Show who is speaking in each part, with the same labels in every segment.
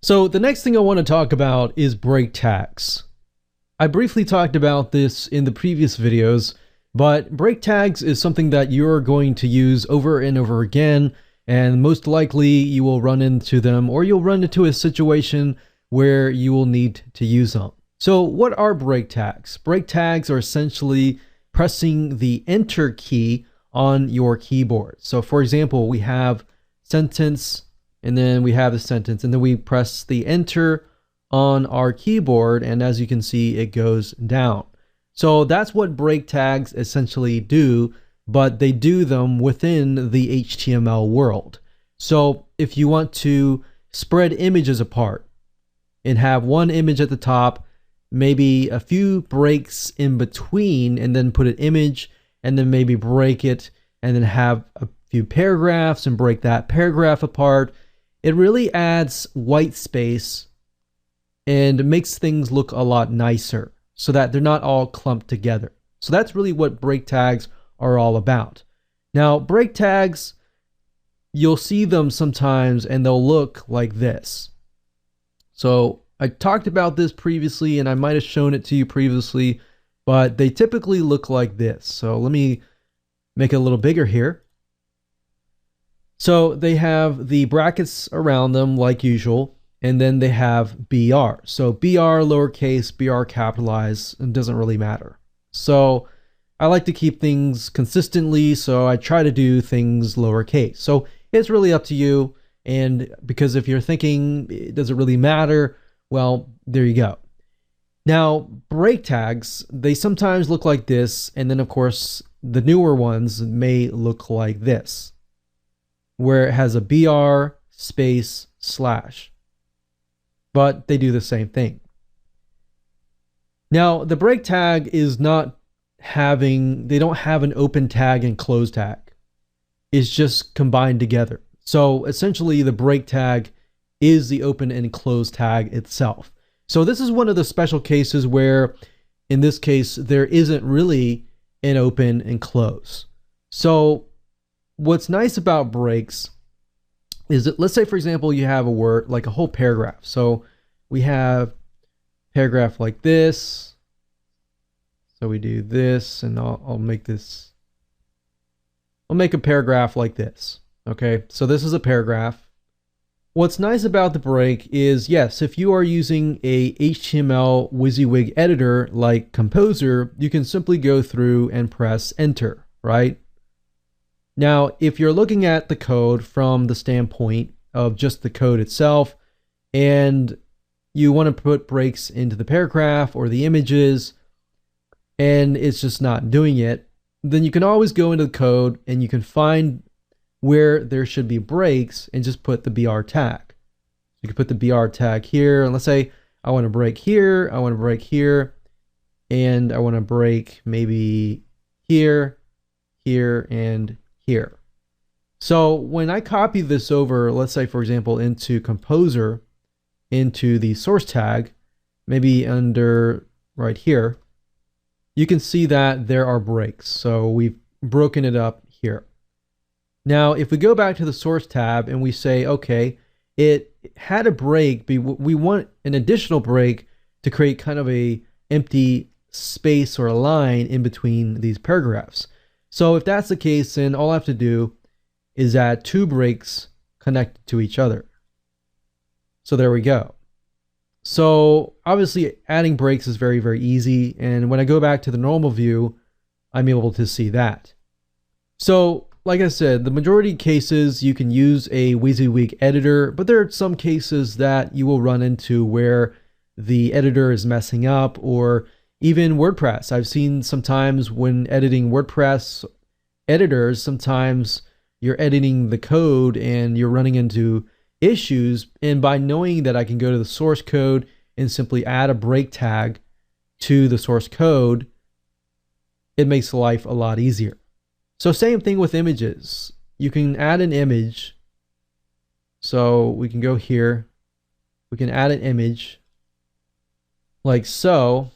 Speaker 1: So the next thing I want to talk about is break tags. I briefly talked about this in the previous videos, but break tags is something that you're going to use over and over again, and most likely you will run into them, or you'll run into a situation where you will need to use them. So what are break tags? Break tags are essentially pressing the enter key on your keyboard. So for example, we have sentence, and then we have the sentence, and then we press the enter on our keyboard, and as you can see, it goes down. So that's what break tags essentially do, but they do them within the HTML world. So if you want to spread images apart and have one image at the top, maybe a few breaks in between, and then put an image, and then maybe break it, and then have a few paragraphs and break that paragraph apart, it really adds white space and makes things look a lot nicer so that they're not all clumped together. So that's really what break tags are all about. Now, break tags, you'll see them sometimes and they'll look like this. So I talked about this previously, and I might have shown it to you previously, but they typically look like this. So let me make it a little bigger here. So they have the brackets around them like usual, and then they have BR. So BR lowercase, BR capitalized, it doesn't really matter. So I like to keep things consistently, so I try to do things lowercase. So it's really up to you, and because if you're thinking, does it really matter? Well, there you go. Now, break tags, they sometimes look like this, and then of course, the newer ones may look like this, where it has a BR space slash, but they do the same thing. Now, the break tag is not having, they don't have an open tag and close tag. It's just combined together. So essentially the break tag is the open and close tag itself. So this is one of the special cases where, in this case, there isn't really an open and close. So what's nice about breaks is that, let's say for example, you have a word like a whole paragraph. So we have paragraph like this. So we do this, and I'll make this, I'll make a paragraph like this. Okay, so this is a paragraph. What's nice about the break is, yes, if you are using a HTML WYSIWYG editor like Composer, you can simply go through and press enter, right? Now, if you're looking at the code from the standpoint of just the code itself, and you want to put breaks into the paragraph or the images, and it's just not doing it, then you can always go into the code and you can find where there should be breaks and just put the BR tag. You can put the BR tag here, and let's say I want to break here, I want to break here, and I want to break maybe here, here, and here. So when I copy this over, let's say for example into Composer, into the source tag, maybe under right here, you can see that there are breaks. So we've broken it up here. Now, if we go back to the source tab and we say, okay, it had a break, but we want an additional break to create kind of a empty space or a line in between these paragraphs. So if that's the case, then all I have to do is add two breaks connected to each other. So there we go. So obviously adding breaks is very, very easy. And when I go back to the normal view, I'm able to see that. So like I said, the majority of cases you can use a WYSIWYG editor, but there are some cases that you will run into where the editor is messing up, or even WordPress. I've seen sometimes when editing WordPress editors, sometimes you're editing the code and you're running into issues. And by knowing that I can go to the source code and simply add a break tag to the source code, it makes life a lot easier. So same thing with images. You can add an image. So we can go here. We can add an image like so.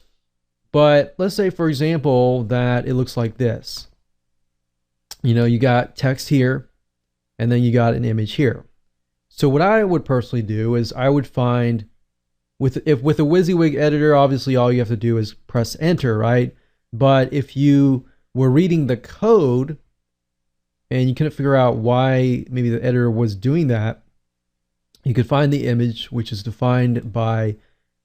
Speaker 1: But let's say, for example, that it looks like this. You know, you got text here, and then you got an image here. So what I would personally do is I would find with a WYSIWYG editor, obviously all you have to do is press enter, right? But if you were reading the code and you couldn't figure out why maybe the editor was doing that, you could find the image, which is defined by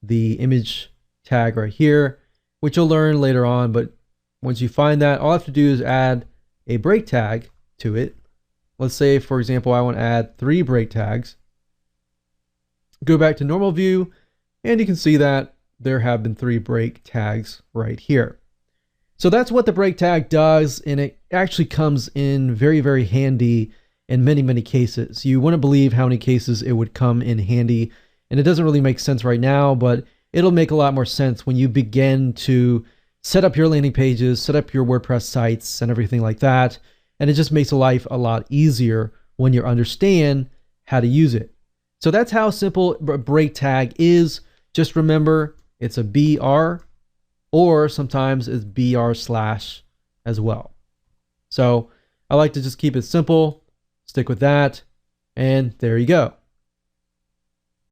Speaker 1: the image tag right here, which you'll learn later on. But once you find that, all I have to do is add a break tag to it. Let's say, for example, I want to add 3 break tags. Go back to normal view, and you can see that there have been 3 break tags right here. So that's what the break tag does, and it actually comes in very, very handy in many, many cases. You wouldn't believe how many cases it would come in handy, and it doesn't really make sense right now, but it'll make a lot more sense when you begin to set up your landing pages, set up your WordPress sites and everything like that. And it just makes life a lot easier when you understand how to use it. So that's how simple a break tag is. Just remember it's a BR, or sometimes it's BR/ as well. So I like to just keep it simple, stick with that, and there you go.